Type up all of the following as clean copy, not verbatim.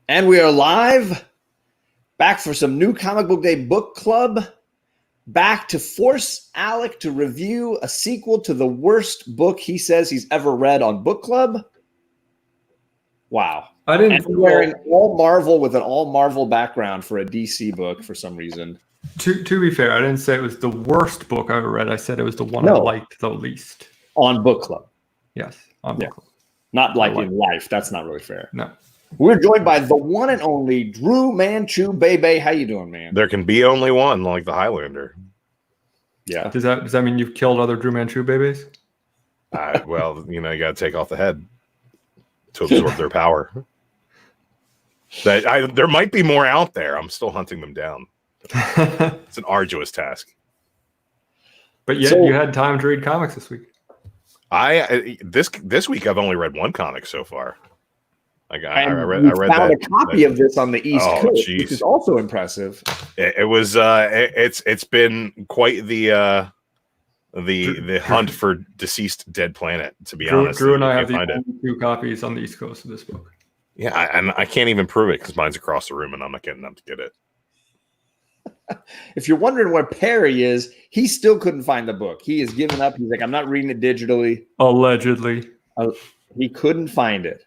And we are live, back for some new Comic Book Day Book Club, back to force Alec to review a sequel to the worst book he says he's ever read on Book Club. Wow. I didn't. And wearing all Marvel with an all Marvel background for a DC book for some reason. To be fair, I didn't say it was the worst book I ever read. I said it was the one I liked the least. On Book Club. Yes, on Book Club. Not like in life. That's not really fair. No. We're joined by the one and only Dru Man Chu BAYBAY. How you doing, man? There can be only one, like the Highlander. Yeah. Does that mean you've killed other Dru Man Chu BAYBAYs? Well, you got to take off the head to absorb their power. There might be more out there. I'm still hunting them down. It's an arduous task. But yet you had time to read comics this week. This week I've only read one comic so far. I read found a copy of this on the East Coast, which is also impressive. It's been quite the hunt for deceased dead planet, to be honest. Dru and I have the only 2 copies on the East Coast of this book. Yeah, and I can't even prove it because mine's across the room and I'm not getting them to get it. If you're wondering where Perry is, he still couldn't find the book. He has given up. He's like, I'm not reading it digitally. Allegedly. He couldn't find it.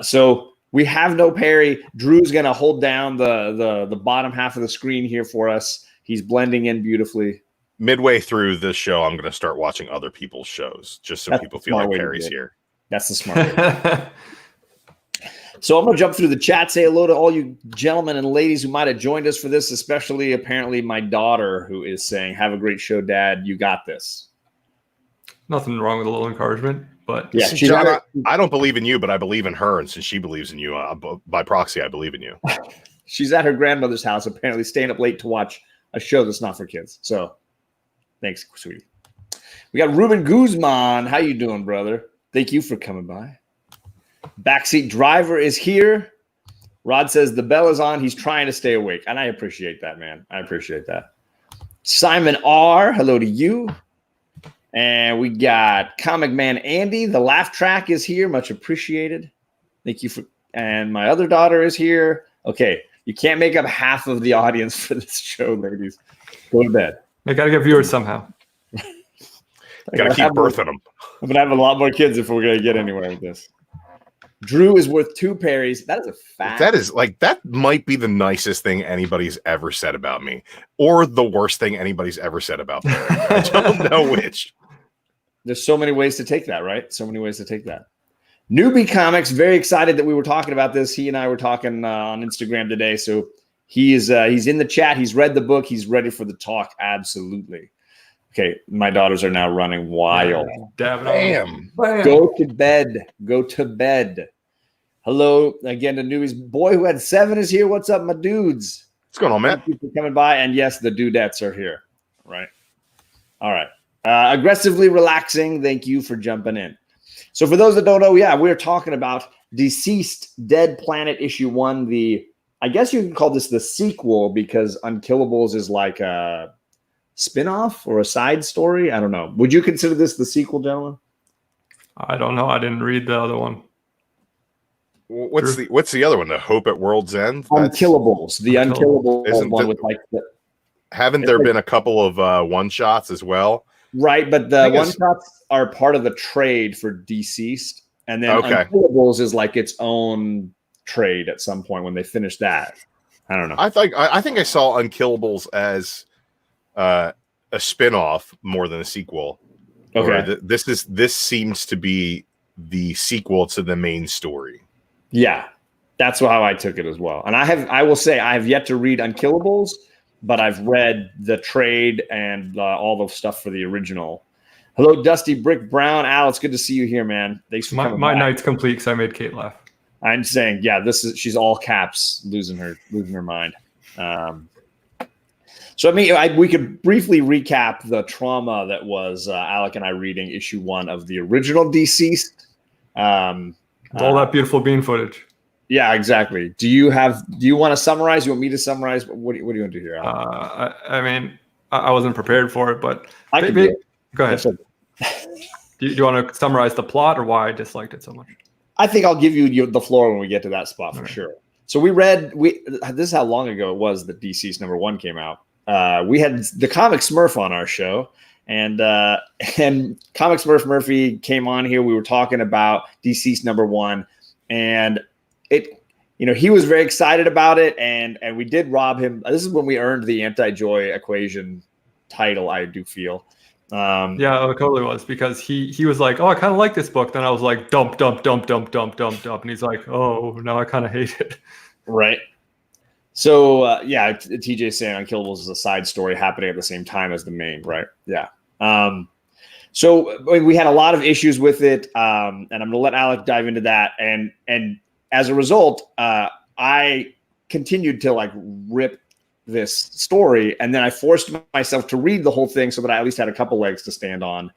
So we have no Perry. Dru's going to hold down the bottom half of the screen here for us. He's blending in beautifully. Midway through this show, I'm going to start watching other people's shows just so people feel like Perry's here. That's the smart way. So I'm going to jump through the chat, say hello to all you gentlemen and ladies who might have joined us for this, especially apparently my daughter who is saying, have a great show, Dad. You got this. Nothing wrong with a little encouragement, but yeah, John, I don't believe in you, but I believe in her. And since she believes in you, by proxy, I believe in you. She's at her grandmother's house, apparently staying up late to watch a show that's not for kids. So thanks, sweetie. We got Ruben Guzman. How you doing, brother? Thank you for coming by. Backseat driver is here. Rod says the bell is on. He's trying to stay awake. And I appreciate that, man. I appreciate that. Simon R. Hello to you. And we got Comic Man Andy. The laugh track is here. Much appreciated. Thank you for. And my other daughter is here. Okay. You can't make up half of the audience for this show, ladies. Go to bed. I got to get viewers somehow. Got to keep birthing them. I'm going to have a lot more kids if we're going to get anywhere with this. Dru is worth 2 Perrys. That is a fact. That might be the nicest thing anybody's ever said about me, or the worst thing anybody's ever said about me. I don't know which. There's so many ways to take that, right? So many ways to take that. Newbie Comics, very excited that we were talking about this. He and I were talking on Instagram today. So he's in the chat. He's read the book. He's ready for the talk. Absolutely. Okay, my daughters are now running wild. Bam. Go to bed. Go to bed. Hello again to newbies. Boy who had 7 is here. What's up, my dudes? What's going on, man? Thank you for coming by. And yes, the dudettes are here. Right. All right. Aggressively relaxing. Thank you for jumping in. So for those that don't know, yeah, we're talking about DCeased Dead Planet issue 1. I guess you can call this the sequel because Unkillables is like a spin-off or a side story. I don't know. Would you consider this the sequel, gentlemen? I don't know. I didn't read the other one. What's the other one? The Hope at World's End? Unkillables. The Unkillables one with like haven't there been a couple of one-shots as well? Right, but the one-shots are part of the trade for DCeased. And then Unkillables is like its own trade at some point when they finish that. I don't know. I think I saw Unkillables as a spin-off more than a sequel. Okay. This seems to be the sequel to the main story. Yeah, that's how I took it as well. And I will say I have yet to read Unkillables, but I've read the trade and all the stuff for the original. Hello, Dusty Brick Brown. Al, it's good to see you here, man. Thanks for coming. My night's complete because I made Kate laugh. I'm saying, yeah, she's all caps, losing her mind. So I mean, we could briefly recap the trauma that was Alec and I reading issue 1 of the original DCeased. All that beautiful bean footage. Yeah, exactly. Do you want to summarize? You want me to summarize? What do you want to do here, Alec? I mean, I wasn't prepared for it, but go ahead. Do you want to summarize the plot or why I disliked it so much? I think I'll give you the floor when we get to that spot for sure. So this is how long ago it was that DCeased #1 came out. We had the Comic Smurf on our show, and Comic Smurf Murphy came on here. We were talking about DCeased #1, and he was very excited about it, and we did rob him. This is when we earned the Anti-Joy Equation title, I do feel. Yeah, it totally was, because he was like, oh, I kind of like this book. Then I was like, dump, dump, dump, dump, dump, dump, dump. And he's like, oh, now I kind of hate it. Right. So, TJ saying Unkillables is a side story happening at the same time as the main, right? Yeah. So we had a lot of issues with it, and I'm going to let Alec dive into that. And as a result, I continued to like rip this story, and then I forced myself to read the whole thing so that I at least had a couple legs to stand on.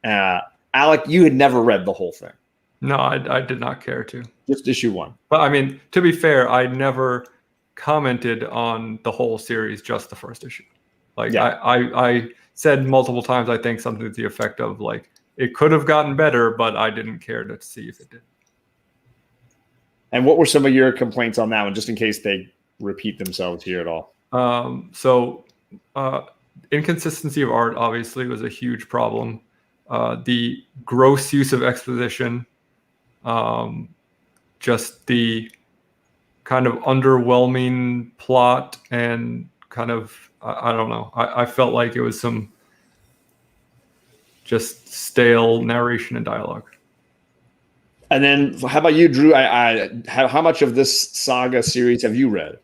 Alec, you had never read the whole thing. No, I did not care to. Just issue 1. But I mean, to be fair, I never commented on the whole series, just the first issue. Like, yeah. I said multiple times, I think something to the effect of like, it could have gotten better, but I didn't care to see if it did. And what were some of your complaints on that one, just in case they repeat themselves here at all? Inconsistency of art obviously was a huge problem. The gross use of exposition, just the kind of underwhelming plot, and kind of, I don't know. I felt like it was some just stale narration and dialogue. And then how about you, Drew? How much of this saga series have you read?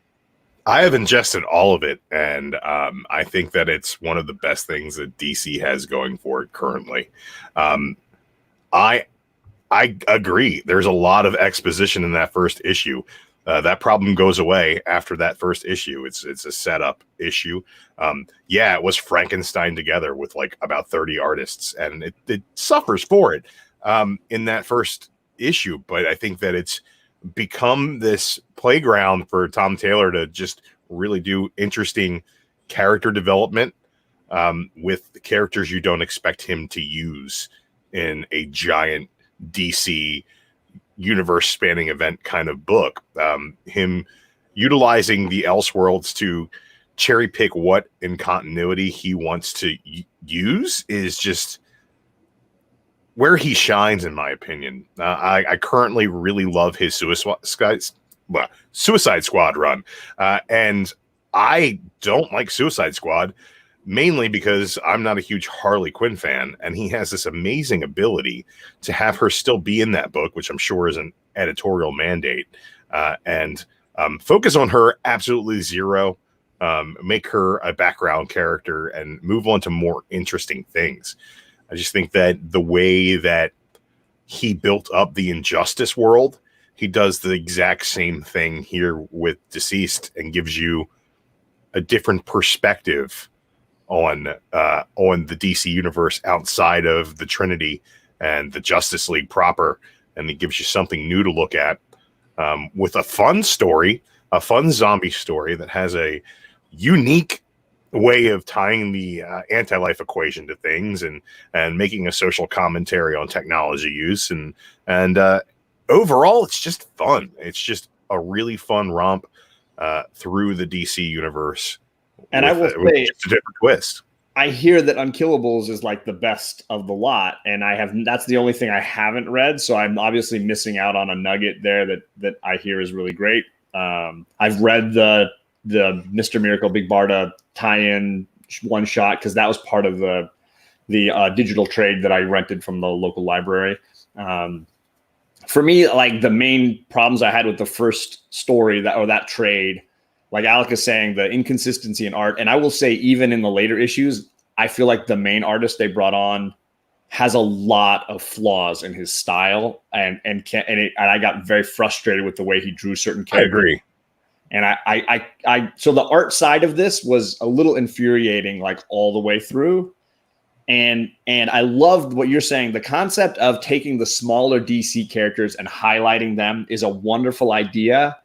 I have ingested all of it, and I think that it's one of the best things that DC has going for it currently. I agree. There's a lot of exposition in that first issue. That problem goes away after that first issue. It's a setup issue. It was Frankenstein together with like about 30 artists, and it suffers for it in that first issue. But I think that it's become this playground for Tom Taylor to just really do interesting character development with the characters you don't expect him to use in a giant DC universe spanning event kind of book. Him utilizing the Elseworlds to cherry pick what in continuity he wants to use is just where he shines, in my opinion. I currently really love his Suicide Squad run. And I don't like Suicide Squad, mainly because I'm not a huge Harley Quinn fan, and he has this amazing ability to have her still be in that book, which I'm sure is an editorial mandate, and focus on her absolutely zero, make her a background character, and move on to more interesting things. I just think that the way that he built up the Injustice world, he does the exact same thing here with DCeased, and gives you a different perspective on the DC universe outside of the Trinity and the Justice League proper, and it gives you something new to look at, with a fun story, a fun zombie story that has a unique way of tying the anti-life equation to things, and making a social commentary on technology use, and overall it's just fun. It's just a really fun romp through the DC universe. And I will say, just a different twist. I hear that Unkillables is like the best of the lot, and that's the only thing I haven't read, so I'm obviously missing out on a nugget there that I hear is really great. I've read the Mr. Miracle Big Barda tie-in one shot, because that was part of the digital trade that I rented from the local library. For me, like, the main problems I had with the first story that trade, like Alec is saying, the inconsistency in art. And I will say, even in the later issues, I feel like the main artist they brought on has a lot of flaws in his style, and I got very frustrated with the way he drew certain characters. I agree. And so the art side of this was a little infuriating, like, all the way through. And I loved what you're saying. The concept of taking the smaller DC characters and highlighting them is a wonderful idea.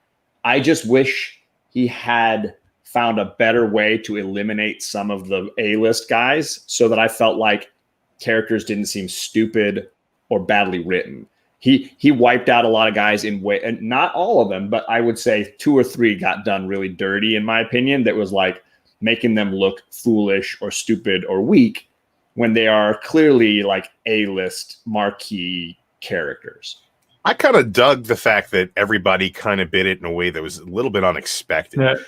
I just wish he had found a better way to eliminate some of the A-list guys, so that I felt like characters didn't seem stupid or badly written. he wiped out a lot of guys in way, and not all of them, but I would say 2 or 3 got done really dirty, in my opinion. That was like making them look foolish or stupid or weak when they are clearly like A-list marquee characters. I kind of dug the fact that everybody kind of bit it in a way that was a little bit unexpected.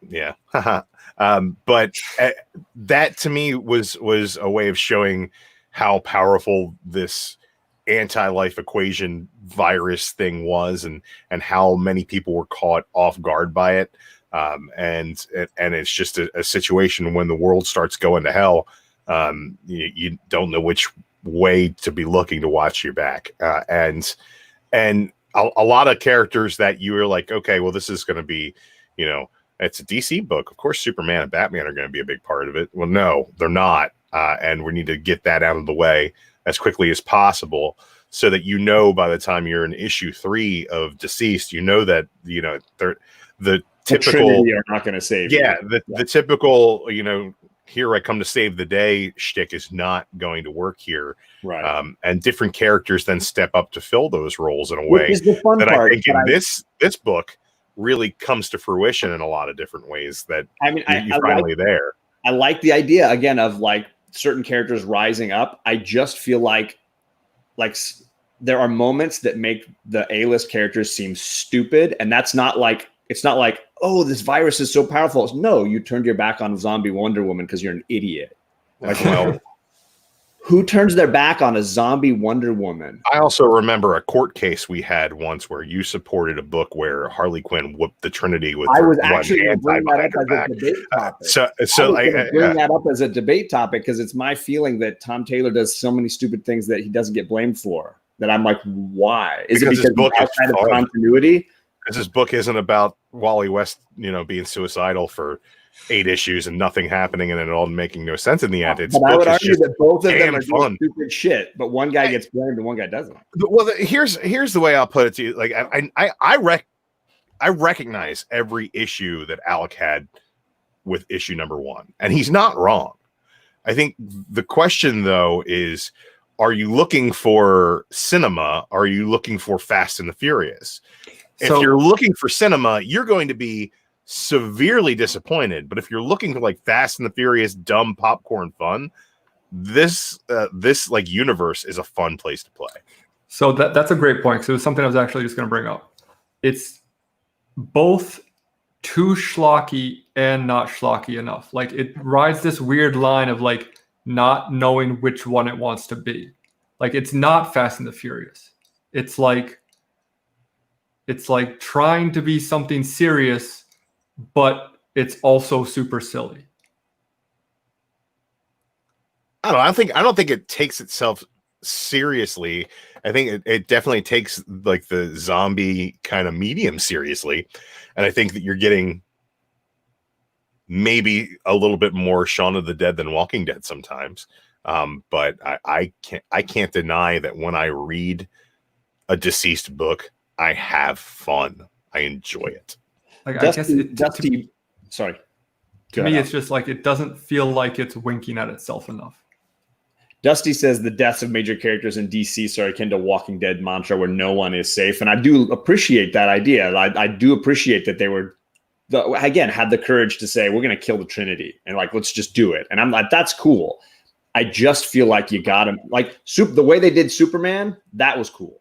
Yeah. But that to me was a way of showing how powerful this anti-life equation virus thing was, and how many people were caught off guard by it. And it's just a situation when the world starts going to hell. You don't know which way to be looking to watch your back. And a lot of characters that you were like, okay, well, this is going to be, it's a DC book. Of course, Superman and Batman are going to be a big part of it. Well, no, they're not. And we need to get that out of the way as quickly as possible, so that by the time you're in issue 3 of DCeased, that the typical are not going to save. Yeah, the typical here I come to save the day shtick is not going to work here. Right. And different characters then step up to fill those roles in a way that I think in this book really comes to fruition in a lot of different ways, that you're finally there. I like the idea again of like certain characters rising up. I just feel like there are moments that make the A-list characters seem stupid, and that's not like, it's not like, oh, this virus is so powerful. No, you turned your back on zombie Wonder Woman because you're an idiot. Like, well, who turns their back on a zombie Wonder Woman? I also remember a court case we had once where you supported a book where Harley Quinn whooped the Trinity with I was actually bring that up as a debate topic. Bring that up as a debate topic because it's my feeling that Tom Taylor does so many stupid things that he doesn't get blamed for. That I'm like, why? Is it because his book outside of continuity? Because his book isn't about Wally West, being suicidal for 8 issues and nothing happening and it all making no sense in the end. But I would argue that both of them are doing stupid shit, but one guy gets blamed and one guy doesn't. Well, here's the way I'll put it to you. Like I recognize every issue that Alec had with issue number 1, and he's not wrong. I think the question though is, are you looking for cinema? Or are you looking for Fast and the Furious? If you're looking for cinema, you're going to be severely disappointed. But if you're looking for like Fast and the Furious, dumb popcorn fun, this like universe is a fun place to play. So that's a great point. So it was something I was actually just going to bring up. It's both too schlocky and not schlocky enough. Like it rides this weird line of like not knowing which one it wants to be. Like it's not Fast and the Furious. It's like trying to be something serious, but it's also super silly. I don't think it takes itself seriously. I think it definitely takes like the zombie kind of medium seriously. And I think that you're getting maybe a little bit more Shaun of the Dead than Walking Dead sometimes. But I can't deny that when I read a DCeased book, I have fun. I enjoy it. Like Dusty, sorry. To me, it's just like it doesn't feel like it's winking at itself enough. Dusty says the deaths of major characters in DC are akin to Walking Dead mantra where no one is safe. And I do appreciate that idea. I do appreciate that they were, had the courage to say, we're going to kill the Trinity. And like, let's just do it. And I'm like, that's cool. I just feel like you got him. Like the way they did Superman, that was cool.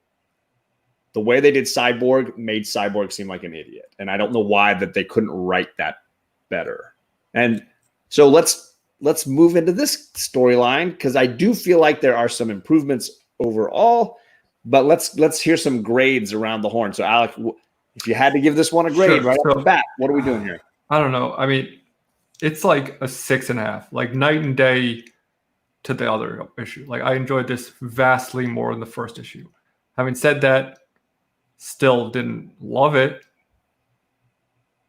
The way they did Cyborg made Cyborg seem like an idiot. And I don't know why that they couldn't write that better. And so let's move into this storyline because I do feel like there are some improvements overall, but let's hear some grades around the horn. So Alec, if you had to give this one a grade off the bat, what are we doing here? I don't know. I mean, it's like a 6.5, like night and day to the other issue. Like I enjoyed this vastly more than the first issue. Having said that, still didn't love it,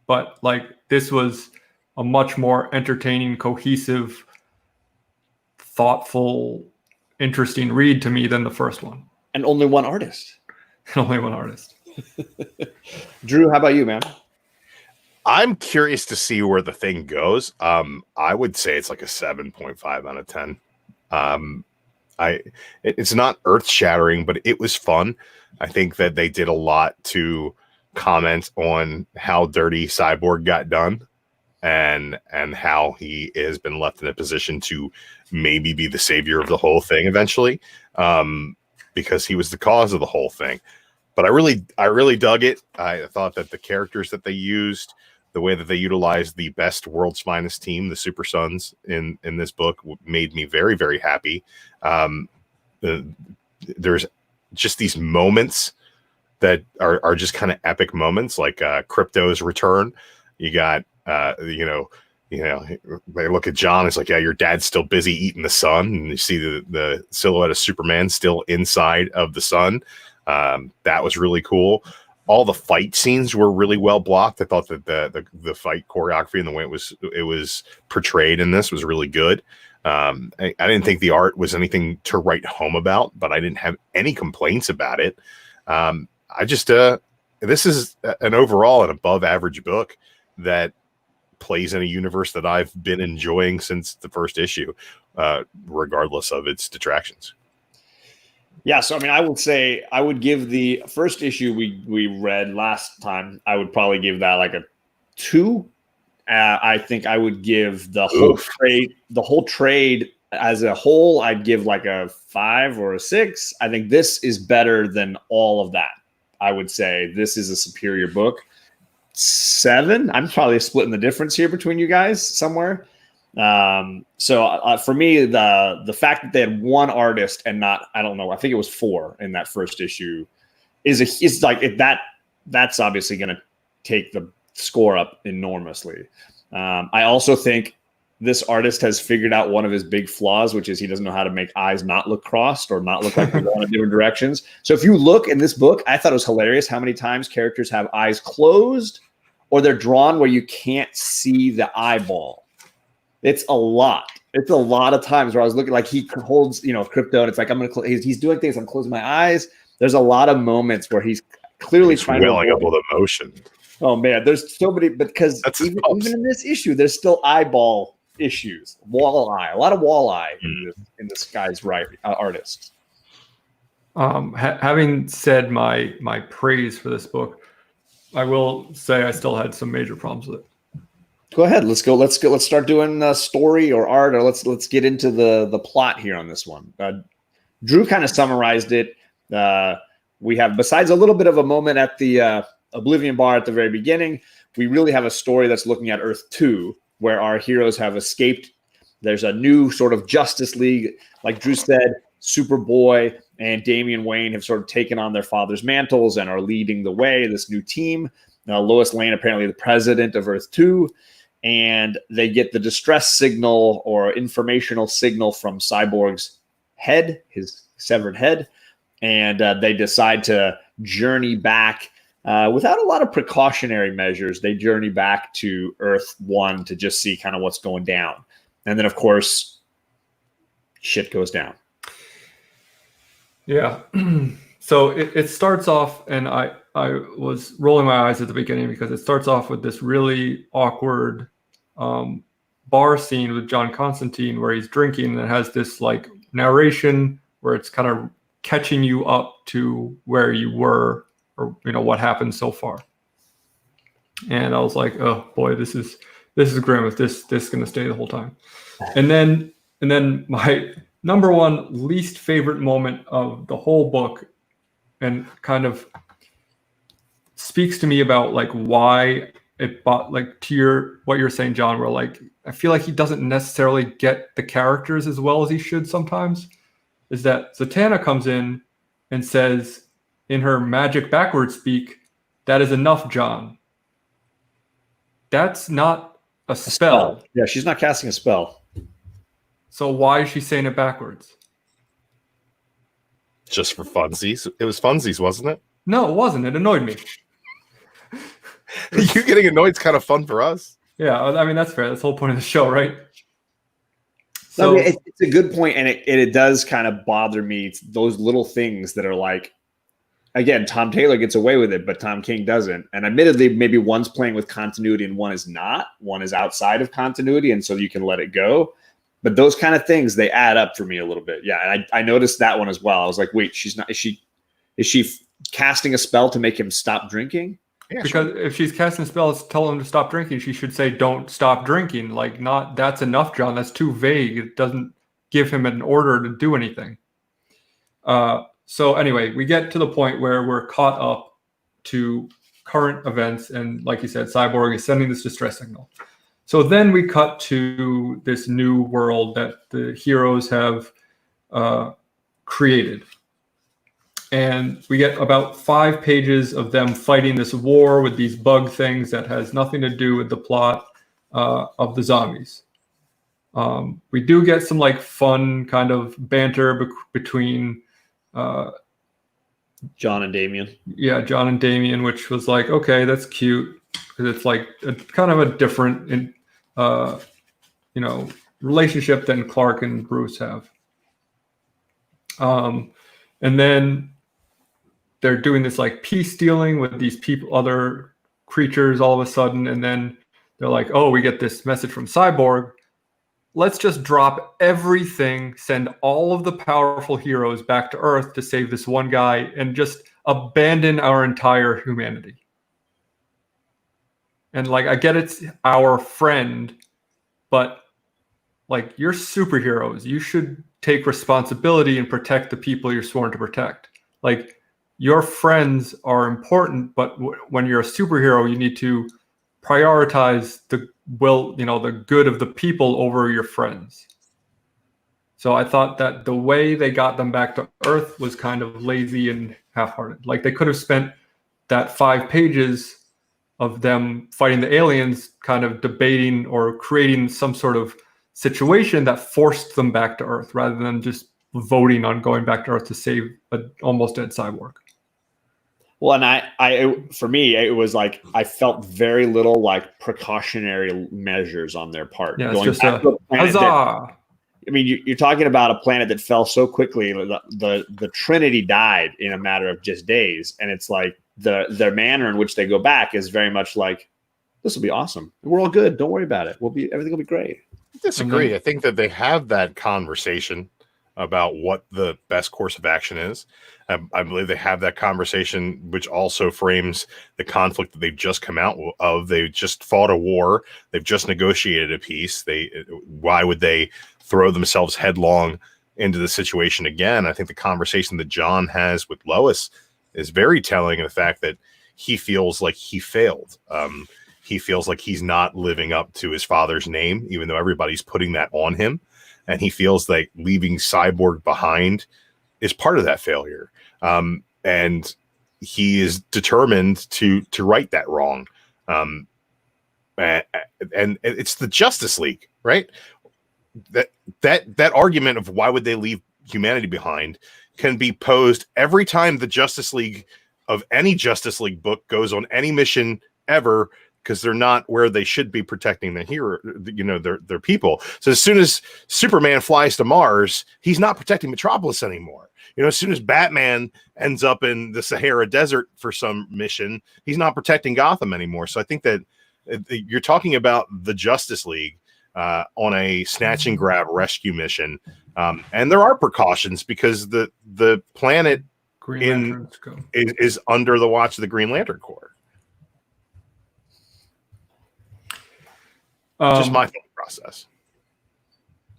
but like this was a much more entertaining, cohesive, thoughtful, interesting read to me than the first one. And only one artist. Only one artist. Drew, how about you, man? I'm curious to see where the thing goes. I would say it's like a 7.5 out of 10. it's not earth shattering, but it was fun. I think that they did a lot to comment on how dirty Cyborg got done, and how he has been left in a position to maybe be the savior of the whole thing eventually, because he was the cause of the whole thing. But I really dug it. I thought that the characters that they used, the way that they utilized the best World's Finest team, the Super Sons, in this book, made me very, very happy. There's just these moments that are just kind of epic moments, like Crypto's return. You got, they look at John. It's like, yeah, your dad's still busy eating the sun, and you see the silhouette of Superman still inside of the sun. That was really cool. All the fight scenes were really well blocked. I thought that the fight choreography and the way it was portrayed in this was really good. I didn't think the art was anything to write home about, but I didn't have any complaints about it. This is an overall an above average book that plays in a universe that I've been enjoying since the first issue, regardless of its detractions. Yeah, so I mean, I would say I would give the first issue we read last time, I would probably give that like a 2. I think I would give the whole trade as a whole, I'd give like a 5 or a 6. I think this is better than all of that. I would say this is a superior book. 7. I'm probably splitting the difference here between you guys somewhere. So for me, the fact that they had one artist and not, I don't know, I think it was 4 in that first issue is like that's obviously going to take the score up enormously. I also think this artist has figured out one of his big flaws, which is he doesn't know how to make eyes not look crossed or not look like they're going in different directions. So if you look in this book, I thought it was hilarious how many times characters have eyes closed or they're drawn where you can't see the eyeball. It's a lot. It's a lot of times where I was looking like he holds, Crypto, and it's like he's doing things. I'm closing my eyes. There's a lot of moments where he's clearly trying to welling up with emotion. Oh man, there's so many, because even in this issue, there's still eyeball issues, a lot of walleye in this guy's artist. Having said my praise for this book, I will say I still had some major problems with it. Go ahead. Let's go. Let's start doing story or art, or let's get into the plot here on this one. Dru kind of summarized it. We have, besides a little bit of a moment at the Oblivion Bar at the very beginning, we really have a story that's looking at Earth 2, where our heroes have escaped. There's a new sort of Justice League, like Dru said. Superboy and Damian Wayne have sort of taken on their father's mantles and are leading the way. This new team. Now, Lois Lane, apparently the president of Earth 2. And they get the distress signal or informational signal from Cyborg's head, his severed head, and they decide to journey back without a lot of precautionary measures. They journey back to Earth 1 to just see kind of what's going down. And then, of course, shit goes down. Yeah. So it starts off, and I was rolling my eyes at the beginning because it starts off with this really awkward bar scene with John Constantine where he's drinking, and it has this like narration where it's kind of catching you up to where you were, or what happened so far. And I was like, oh boy, this is grim if this is going to stay the whole time. And then my number one least favorite moment of the whole book, and kind of speaks to me about like why it bought, like to what you're saying, John, where like I feel like he doesn't necessarily get the characters as well as he should sometimes, is that Zatanna comes in and says in her magic backwards speak, "That is enough, John." That's not a spell. Yeah, she's not casting a spell. So why is she saying it backwards? Just for funsies. It was funsies, wasn't it? No, it wasn't. It annoyed me. You getting annoyed is kind of fun for us. Yeah, I mean, that's fair. That's the whole point of the show, right? So, I mean, it's a good point, and it does kind of bother me. It's those little things that are like, again, Tom Taylor gets away with it, but Tom King doesn't. And admittedly, maybe one's playing with continuity and one is not. One is outside of continuity, and so you can let it go. But those kind of things, they add up for me a little bit. Yeah, and I noticed that one as well. I was like, wait, she's not. Is she casting a spell to make him stop drinking? Yeah, because if she's casting spells, tell him to stop drinking. She should say, "Don't stop drinking." Like, not that's enough, John. That's too vague. It doesn't give him an order to do anything. So anyway, we get to the point where we're caught up to current events, and like you said, Cyborg is sending this distress signal. So then we cut to this new world that the heroes have created. And we get about 5 pages of them fighting this war with these bug things that has nothing to do with the plot of the zombies. We do get some like fun kind of banter between John and Damien. Yeah, John and Damien, which was like, okay, that's cute, because it's like kind of a different, relationship than Clark and Bruce have. And then they're doing this like peace dealing with these people, other creatures, all of a sudden, and then they're like, oh, we get this message from Cyborg. Let's just drop everything, send all of the powerful heroes back to Earth to save this one guy, and just abandon our entire humanity. And like, I get it's our friend, but like, you're superheroes. You should take responsibility and protect the people you're sworn to protect. Like, your friends are important, but when you're a superhero, you need to prioritize the good of the people over your friends. So I thought that the way they got them back to Earth was kind of lazy and half-hearted. Like, they could have spent that 5 pages of them fighting the aliens kind of debating or creating some sort of situation that forced them back to Earth, rather than just voting on going back to Earth to save an almost dead Cyborg. Well, and for me, it was like I felt very little like precautionary measures on their part. Yeah, it's just a huzzah. You're talking about a planet that fell so quickly. The Trinity died in a matter of just days, and it's like their manner in which they go back is very much like, this will be awesome. We're all good. Don't worry about it. Everything will be great. I disagree. I think that they have that conversation about what the best course of action is. I believe they have that conversation, which also frames the conflict that they've just come out of. They just fought a war. They've just negotiated a peace. Why would they throw themselves headlong into the situation again? I think the conversation that John has with Lois is very telling of the fact that he feels like he failed. He feels like he's not living up to his father's name, even though everybody's putting that on him. And he feels like leaving Cyborg behind is part of that failure. And he is determined to right that wrong. And it's the Justice League, right? That argument of why would they leave humanity behind can be posed every time the Justice League of any Justice League book goes on any mission ever, because they're not where they should be protecting the hero, their people. So as soon as Superman flies to Mars, he's not protecting Metropolis anymore. As soon as Batman ends up in the Sahara Desert for some mission, he's not protecting Gotham anymore. So I think that you're talking about the Justice League on a snatch and grab rescue mission. And there are precautions because the planet is under the watch of the Green Lantern Corps. Just my thought process.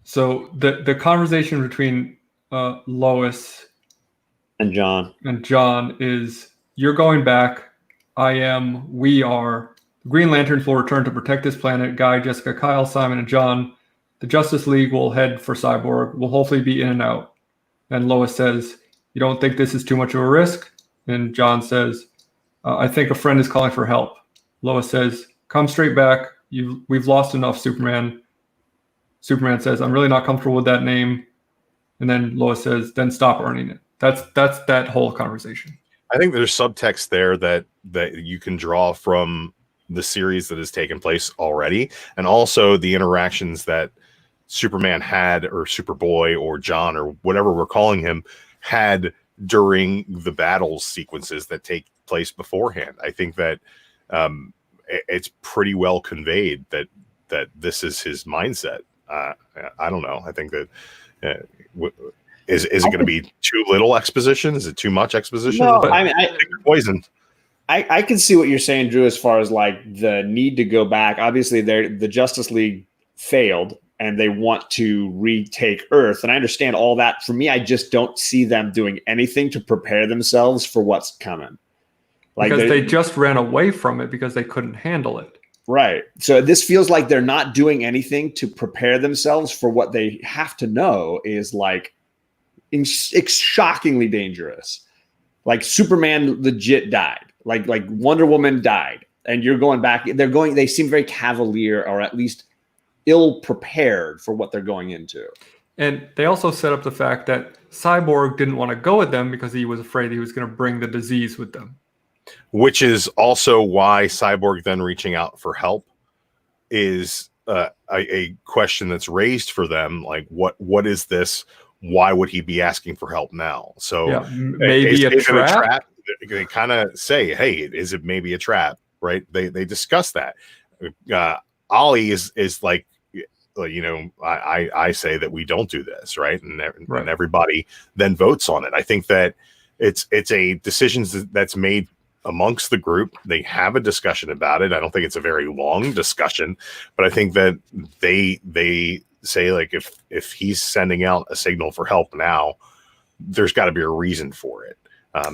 So the conversation between Lois and John is, you're going back. We are. The Green Lanterns will return to protect this planet. Guy, Jessica, Kyle, Simon, and John. The Justice League will head for Cyborg. We'll hopefully be in and out. And Lois says, you don't think this is too much of a risk? And John says, I think a friend is calling for help. Lois says, come straight back. We've lost enough, Superman. Superman says, I'm really not comfortable with that name. And then Lois says, then stop earning it. That's that whole conversation. I think there's subtext there that you can draw from the series that has taken place already, and also the interactions that Superman had, or Superboy, or John, or whatever we're calling him, had during the battles sequences that take place beforehand. I think that it's pretty well conveyed that this is his mindset. I don't know. I think that is it going to be too little exposition? Is it too much exposition? No, I mean, poison. I can see what you're saying, Drew, as far as like the need to go back. Obviously, the Justice League failed and they want to retake Earth. And I understand all that. For me, I just don't see them doing anything to prepare themselves for what's coming. Like because they just ran away from it because they couldn't handle it. Right. So this feels like they're not doing anything to prepare themselves for what they have to know is like shockingly dangerous. Like Superman legit died. Like Wonder Woman died. And you're going back. They seem very cavalier or at least ill prepared for what they're going into. And they also set up the fact that Cyborg didn't want to go with them because he was afraid he was going to bring the disease with them. Which is also why Cyborg then reaching out for help is a question that's raised for them. Like, what is this? Why would he be asking for help now? So yeah, maybe is a trap? They kind of say, hey, is it maybe a trap? Right? They discuss that. Ollie is like, you know, I say that we don't do this, right? And everybody then votes on it. I think that it's a decision that's made amongst the group. They have a discussion about it. I don't think it's a very long discussion, but I think that they say, like, if he's sending out a signal for help now, there's got to be a reason for it.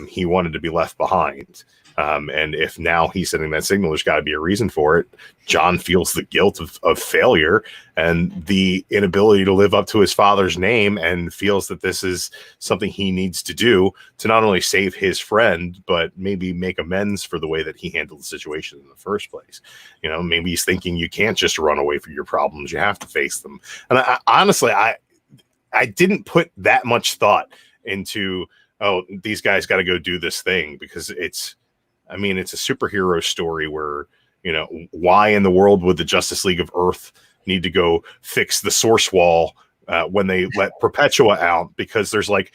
He wanted to be left behind. And if now he's sending that signal, there's got to be a reason for it. John feels the guilt of failure and the inability to live up to his father's name, and feels that this is something he needs to do to not only save his friend, but maybe make amends for the way that he handled the situation in the first place. You know, maybe he's thinking you can't just run away from your problems. You have to face them. And honestly, I didn't put that much thought into, oh, these guys got to go do this thing, because it's a superhero story where, you know, why in the world would the Justice League of Earth need to go fix the source wall when they let Perpetua out? Because there's like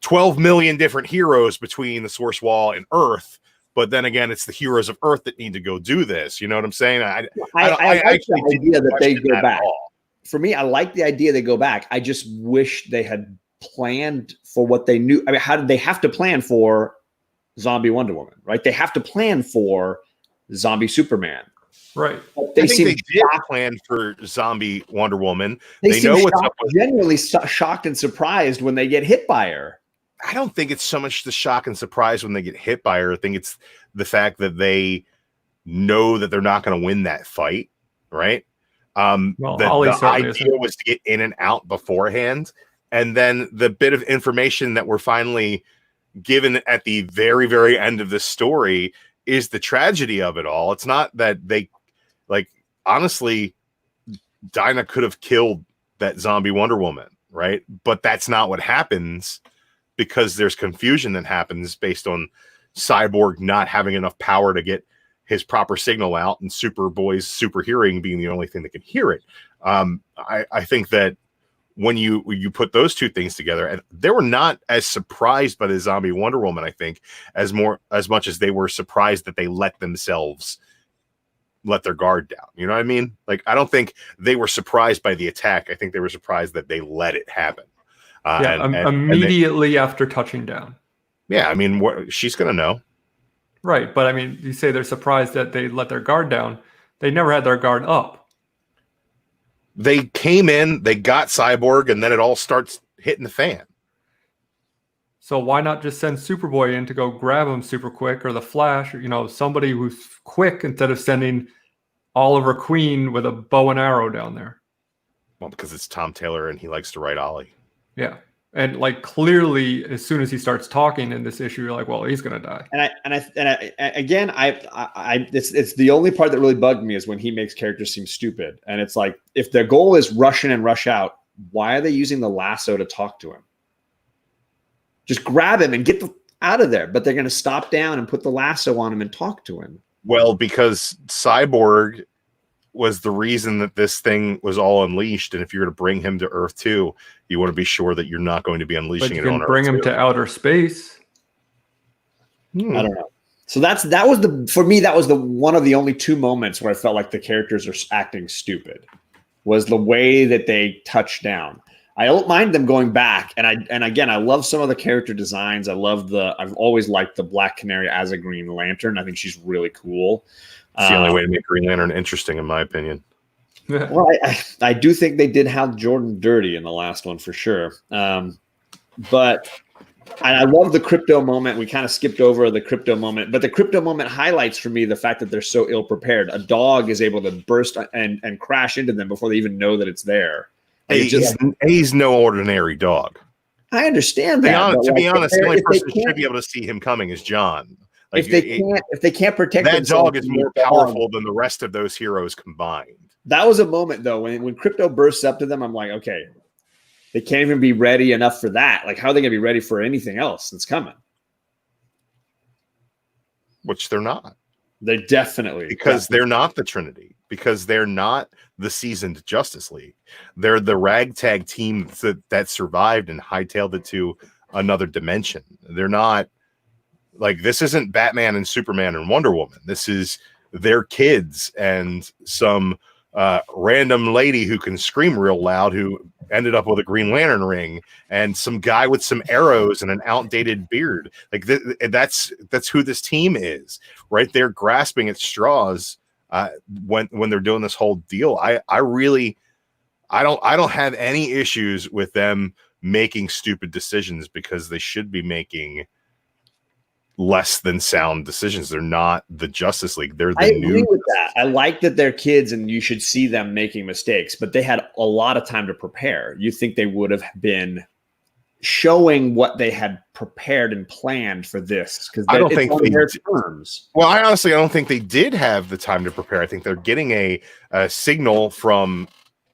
12 million different heroes between the source wall and Earth. But then again, it's the heroes of Earth that need to go do this. You know what I'm saying? I like the idea that they go back. For me, I like the idea they go back. I just wish they had planned for what they knew. I mean, how did they have to plan for Zombie Wonder Woman, right? They have to plan for Zombie Superman, right? They did plan for Zombie Wonder Woman. They know what's up with genuinely shocked and surprised when they get hit by her. I don't think it's so much the shock and surprise when they get hit by her. I think it's the fact that they know that they're not going to win that fight, right? The idea was to get in and out beforehand, and then the bit of information that we're finally given at the very, very end of the story is the tragedy of it all. It's not that they, like, honestly, Dinah could have killed that zombie Wonder Woman, right? But that's not what happens, because there's confusion that happens based on Cyborg not having enough power to get his proper signal out, and Superboy's super hearing being the only thing that can hear it. I think that when you put those two things together, and they were not as surprised by the zombie Wonder Woman, I think, as much as they were surprised that they let their guard down. You know what I mean? Like, I don't think they were surprised by the attack. I think they were surprised that they let it happen. Immediately after touching down. Yeah, I mean, she's gonna know. Right, but I mean, you say they're surprised that they let their guard down. They never had their guard up. They came in, they got Cyborg, and then it all starts hitting the fan. So why not just send Superboy in to go grab him super quick, or the Flash, or, you know, somebody who's quick, instead of sending Oliver Queen with a bow and arrow down there? Well, because it's Tom Taylor and he likes to write Ollie. Yeah. And like, clearly, as soon as he starts talking in this issue, you're like, well, he's gonna die. It's the only part that really bugged me is when he makes characters seem stupid. And it's like, if their goal is rush in and rush out, why are they using the lasso to talk to him? Just grab him and get out of there. But they're going to stop down and put the lasso on him and talk to him. Well, because Cyborg was the reason that this thing was all unleashed, and if you're to bring him to Earth 2, you want to be sure that you're not going to be unleashing it on Earth 2. Bring him to outer space. I don't know. So that was for me, that was one of the only two moments where I felt like the characters are acting stupid. was the way that they touched down. I don't mind them going back, and again, I love some of the character designs. I've always liked the Black Canary as a Green Lantern. I think she's really cool. It's the only way to make Green Lantern interesting, in my opinion. Well, I do think they did have Jordan dirty in the last one for sure. But I love the crypto moment. We kind of skipped over the crypto moment, but the crypto moment highlights for me the fact that they're so ill prepared. A dog is able to burst and crash into them before they even know that it's there. He's no ordinary dog. I understand that. To be honest, the only person who should be able to see him coming is John. Like, if they can't protect that dog is more powerful than the rest of those heroes combined. That was a moment though when crypto bursts up to them. I'm like, okay, they can't even be ready enough for that. Like, how are they going to be ready for anything else that's coming? Which they're not. They're definitely they're not the Trinity. Because they're not the seasoned Justice League. They're the ragtag team that survived and hightailed it to another dimension. They're not like, this isn't Batman and Superman and Wonder Woman. This is their kids and some random lady who can scream real loud who ended up with a Green Lantern ring and some guy with some arrows and an outdated beard. Like that's who this team is, right? They're grasping at straws when they're doing this whole deal. I don't have any issues with them making stupid decisions, because they should be making less than sound decisions. They're not the Justice League. They're the new. I agree with that. I like that they're kids and you should see them making mistakes, but they had a lot of time to prepare. You think they would have been showing what they had prepared and planned for this? Because I don't think on their terms. Well, I don't think they did have the time to prepare. I think they're getting a signal from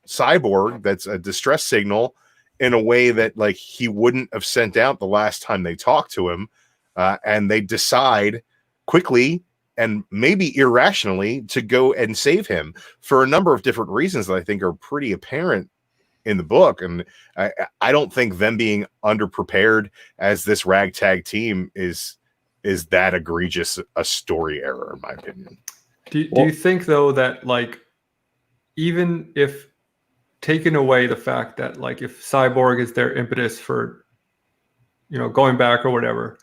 Cyborg that's a distress signal in a way that, like, he wouldn't have sent out the last time they talked to him. And they decide quickly and maybe irrationally to go and save him for a number of different reasons that I think are pretty apparent in the book. And I don't think them being underprepared as this ragtag team is that egregious a story error, in my opinion. Do you think, though, that, like, even if taking away the fact that, like, if Cyborg is their impetus for, going back or whatever,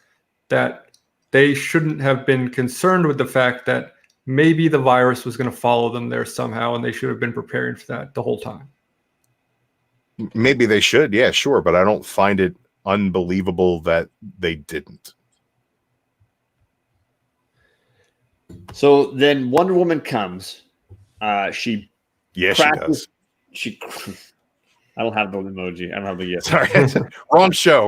that they shouldn't have been concerned with the fact that maybe the virus was going to follow them there somehow, and they should have been preparing for that the whole time? Maybe they should, yeah, sure, but I don't find it unbelievable that they didn't. So then Wonder Woman comes. She does. I don't have the emoji. I don't have the yes. Sorry,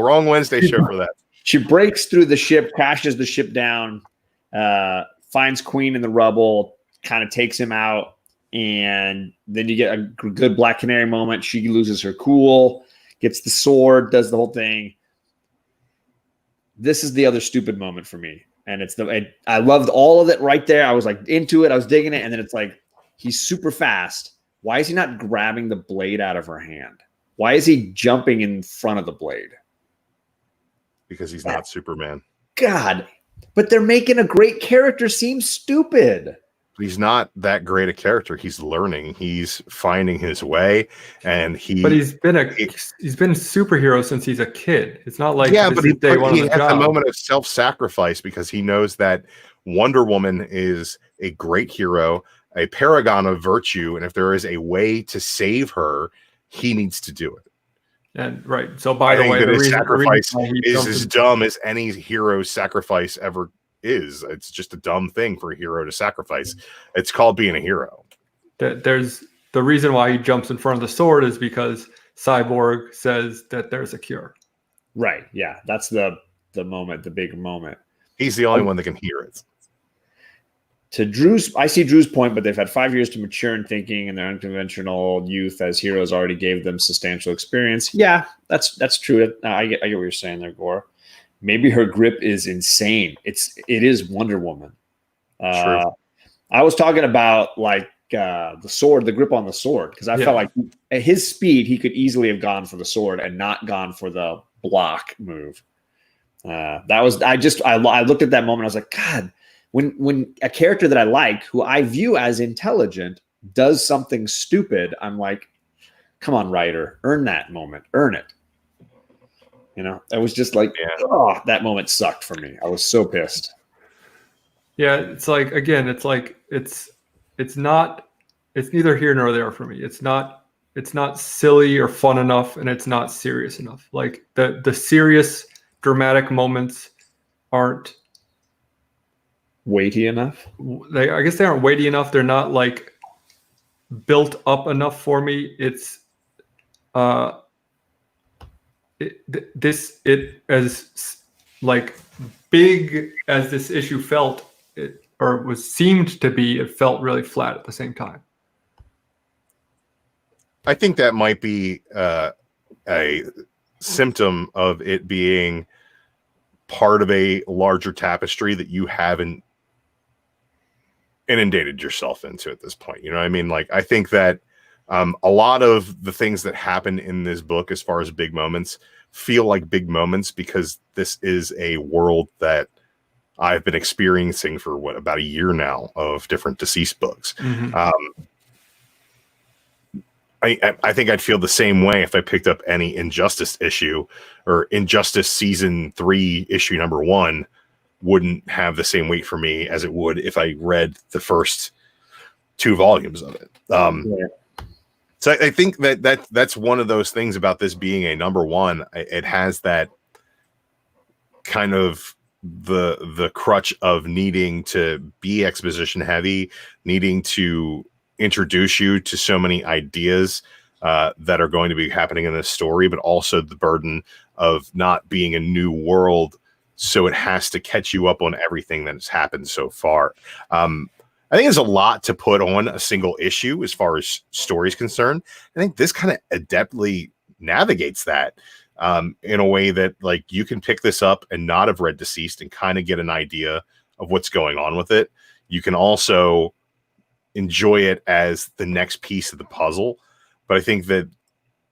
wrong Wednesday show for that. She breaks through the ship, crashes the ship down, finds Queen in the rubble, kind of takes him out, and then you get a good Black Canary moment. She loses her cool, gets the sword, does the whole thing. This is the other stupid moment for me, and I loved all of it right there. I was like into it, I was digging it, and then it's like, he's super fast. Why is he not grabbing the blade out of her hand? Why is he jumping in front of the blade? Because he's not Superman. God, but they're making a great character seem stupid. He's not that great a character. He's learning. He's finding his way, and But he's been a superhero since he's a kid. It's not like but he had the job. moment of self-sacrifice because he knows that Wonder Woman is a great hero, a paragon of virtue, and if there is a way to save her, he needs to do it. And right. So by the way, his sacrifice is as dumb as any hero's sacrifice ever is. It's just a dumb thing for a hero to sacrifice. It's called being a hero. There's the reason why he jumps in front of the sword is because Cyborg says that there's a cure. Right. Yeah. That's the moment, the big moment. He's the only one that can hear it. I see Dru's point, but they've had 5 years to mature in thinking, and their unconventional youth as heroes already gave them substantial experience. Yeah, that's true. I get what you're saying there, Gore. Maybe her grip is insane. It is Wonder Woman. True. I was talking about like the sword, the grip on the sword, because I felt like at his speed, he could easily have gone for the sword and not gone for the block move. I looked at that moment. I was like, God. When a character that I like, who I view as intelligent, does something stupid, I'm like, come on, writer, earn that moment, earn it. You know, I was just like, oh, that moment sucked for me. I was so pissed. Yeah, it's like, again, it's like it's neither here nor there for me. It's not silly or fun enough, and it's not serious enough. Like the serious dramatic moments aren't weighty enough. I guess they aren't weighty enough. They're not like built up enough for me. It's as like big as this issue felt, seemed to be, it felt really flat at the same time. I think that might be a symptom of it being part of a larger tapestry that you haven't inundated yourself into at this point. You know what I mean? Like, I think that a lot of the things that happen in this book, as far as big moments, feel like big moments because this is a world that I've been experiencing for about a year now of different DCeased books. Mm-hmm. I think I'd feel the same way if I picked up any Injustice issue, or Injustice season 3 issue number 1 wouldn't have the same weight for me as it would if I read the first 2 volumes of it. So I think that's one of those things about this being a number 1. It has that kind of the crutch of needing to be exposition heavy, needing to introduce you to so many ideas that are going to be happening in this story, but also the burden of not being a new world, so it has to catch you up on everything that has happened so far. I think there's a lot to put on a single issue as far as story is concerned. I think this kind of adeptly navigates that in a way that, like, you can pick this up and not have read DCeased and kind of get an idea of what's going on with it. You can also enjoy it as the next piece of the puzzle, but I think that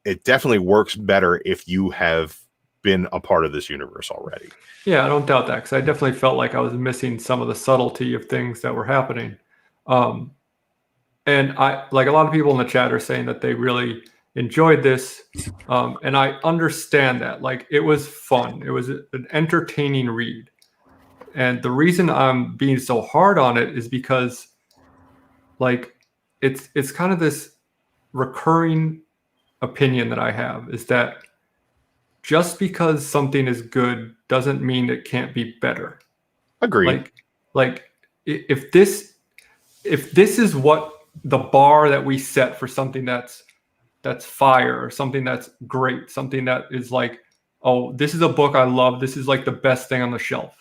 it definitely works better if you have been a part of this universe already. Yeah, I don't doubt that, because I definitely felt like I was missing some of the subtlety of things that were happening. And I, like, a lot of people in the chat are saying that they really enjoyed this, and I understand that. Like, it was fun. It was an entertaining read. And the reason I'm being so hard on it is because, like, it's kind of this recurring opinion that I have, is that just because something is good doesn't mean it can't be better. Agreed. Like if this is what the bar that we set for something that's fire, or something that's great, something that is like, oh, this is a book I love, this is like the best thing on the shelf,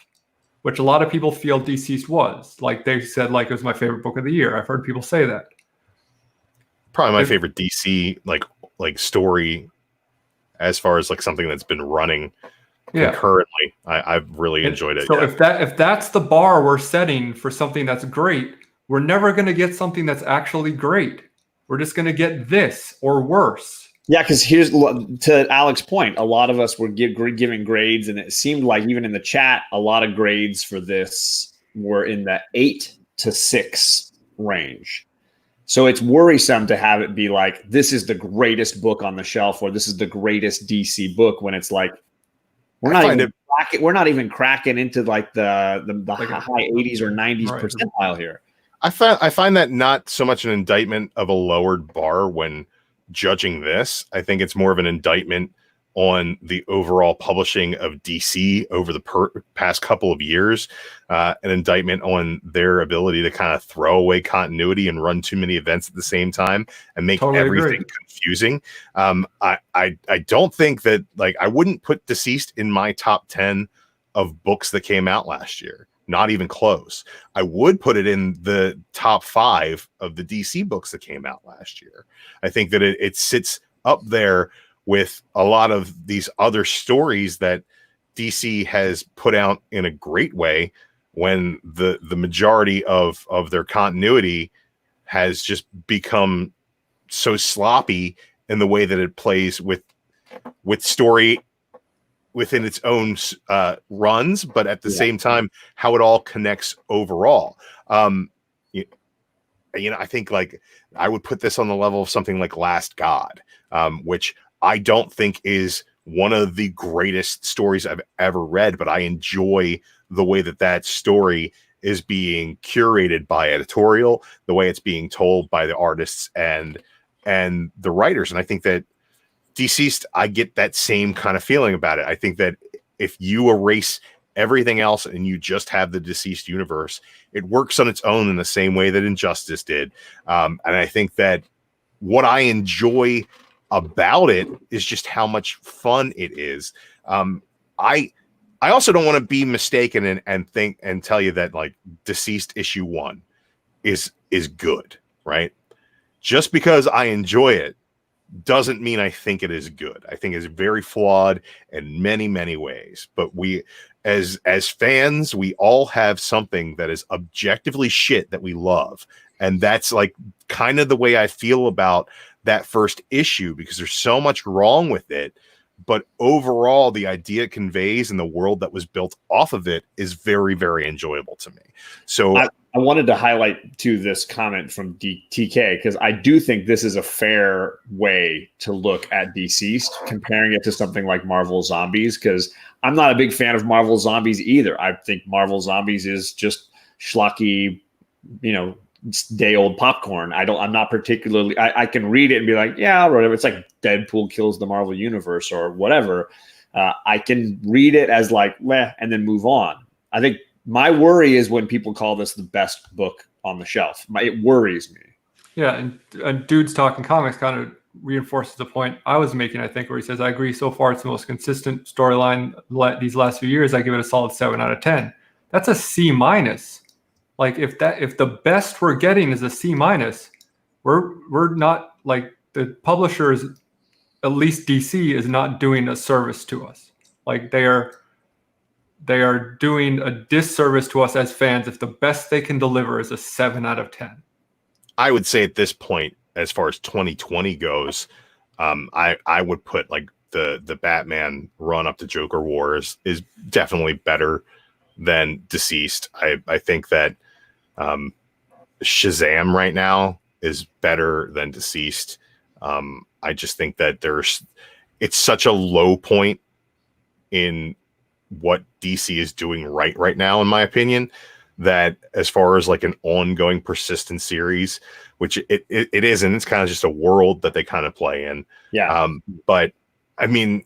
which a lot of people feel DCeased was. Like, they said, like, it was my favorite book of the year. I've heard people say that. Probably my favorite DC like story, as far as like something that's been running concurrently. I've really enjoyed it. So if that's the bar we're setting for something that's great, we're never going to get something that's actually great. We're just going to get this or worse. Yeah, because here's, to Alec's point, a lot of us were giving grades, and it seemed like even in the chat, a lot of grades for this were in the 8 to 6 range. So it's worrisome to have it be like, this is the greatest book on the shelf, or this is the greatest DC book, when it's like, we're not even cracking into like the like high 80s or 90s percentile here. I find that not so much an indictment of a lowered bar when judging this. I think it's more of an indictment on the overall publishing of DC over the past couple of years, an indictment on their ability to kind of throw away continuity and run too many events at the same time and make everything confusing. I don't think that, like, I wouldn't put DCeased in my top 10 of books that came out last year. Not even close. I would put it in the top 5 of the DC books that came out last year. I think that it sits up there with a lot of these other stories that DC has put out in a great way, when the majority of their continuity has just become so sloppy in the way that it plays with story within its own runs, but at the same time, how it all connects overall. I think like I would put this on the level of something like Last God, which I don't think is one of the greatest stories I've ever read, but I enjoy the way that story is being curated by editorial, the way it's being told by the artists and the writers. And I think that DCeased, I get that same kind of feeling about it. I think that if you erase everything else and you just have the DCeased universe, it works on its own in the same way that Injustice did. And I think that what I enjoy about it is just how much fun it is. I also don't want to be mistaken and tell you that like DCeased issue 1 is good, right? Just because I enjoy it doesn't mean I think it is good. I think it's very flawed in many, many ways. But we, as fans, we all have something that is objectively shit that we love. And that's like kind of the way I feel about that first issue, because there's so much wrong with it. But overall, the idea it conveys and the world that was built off of it is very, very enjoyable to me. So I wanted to highlight to this comment from TK, because I do think this is a fair way to look at DCeased, comparing it to something like Marvel Zombies, because I'm not a big fan of Marvel Zombies either. I think Marvel Zombies is just schlocky, day old popcorn. I'm not particularly, I can read it and be like, yeah, whatever. It's like Deadpool kills the Marvel universe or whatever. I can read it as like, meh, and then move on. I think my worry is when people call this the best book on the shelf. It worries me. Yeah, and Dudes Talking Comics kind of reinforces the point I was making, I think, where he says, I agree, so far it's the most consistent storyline these last few years. I give it a solid 7 out of 10. That's a C-. Like if the best we're getting is a C-, we're not, like, the publishers, at least DC, is not doing a service to us. Like they are doing a disservice to us as fans if the best they can deliver is a 7 out of 10. I would say at this point, as far as 2020 goes, I would put like the Batman run up to Joker War is definitely better than DCeased. I think that Shazam right now is better than DCeased. I just think that it's such a low point in what DC is doing right now, in my opinion, that as far as like an ongoing persistent series, which it is, and it's kind of just a world that they kind of play in. Yeah. But I mean,